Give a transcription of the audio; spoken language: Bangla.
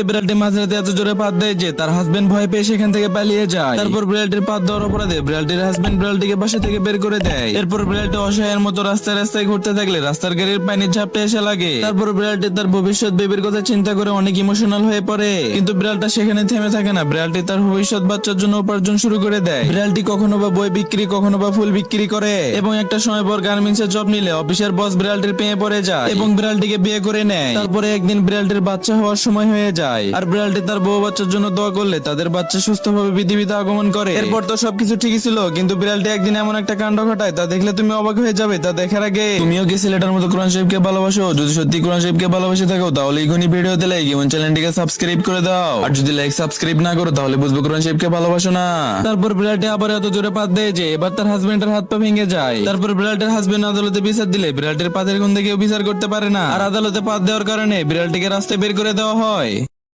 বিড়ালটি মাঝরাতে এত জোরে পাত দেয় যে তার হাজবেন্ড ভয় পেয়ে সেখান থেকে পালিয়ে যায়। তারপর বিড়ালটির পাত দেওয়ার অপরাধে বিড়ালটির হাজবেন্ড বিড়ালটিকে বাসা থেকে বের করে দেয়। এরপর বিড়ালটি অসহায়ের মতো রাস্তায় রাস্তায় ঘুরতে থাকলে রাস্তার গাড়ির পানির ঝাপটা এসে লাগে। তারপর বিড়ালটি তার ভবিষ্যৎ বেবির কথা চিন্তা করে অনেক ইমোশনাল হয়ে পড়ে। কিন্তু বিড়ালটা সেখানে থেমে থাকে না, বিড়ালটি তার ভবিষ্যৎ বাচ্চার জন্য উপার্জন শুরু করে দেয়। বিড়ালটি কখনো বা বই বিক্রি, কখনো বা ফুল বিক্রি করে এবং একটা সময় পর গার্মেন্টসের জব নিলে অফিসের বস বিড়ালটির পেয়ে পড়ে যায় এবং বিড়ালটিকে বিয়ে করে নেয়। তারপরে একদিন বিড়ালটির বাচ্চা হওয়ার সময় হয়ে যায়, আর বিড়ালটি তার বউ বাচ্চার জন্য দোয়া করলে তাদের বাচ্চা সুস্থভাবে পৃথিবীতে আগমন করে। এরপর তো সবকিছু ঠিকই ছিল, কিন্তু বিড়ালটি একদিন এমন একটা কাণ্ড ঘটায় তা দেখলে তুমি অবাক হয়ে যাবে। তা দেখার আগে তুমিও কি ছেলেটার মতো কোরআন শরীফকে ভালোবাসো? যদি সত্যি কোরআন শরীফকে ভালোবাসে থাকো তাহলে এখনই ভিডিওতে লাইক এবং চ্যানেলটিকে সাবস্ক্রাইব করে দাও। আর যদি লাইক সাবস্ক্রাইব না করো তাহলে বুঝবো কোরআন শরীফকে ভালোবাসো না। তারপর বিড়ালটি আবার এত জোরে পাত দেয় যে এবার তার হাজবেন্ডের হাত পা ভেঙে যায়। তারপর বিড়ালটির হাজবেন্ড আদালতে বিচার দিলে বিড়ালটির পাতের গন্ধে কেউ বিচার করতে পারে না, আর আদালতে পাত দেওয়ার কারণে বিড়ালটিকে রাস্তায় বের করে দেওয়া হয়।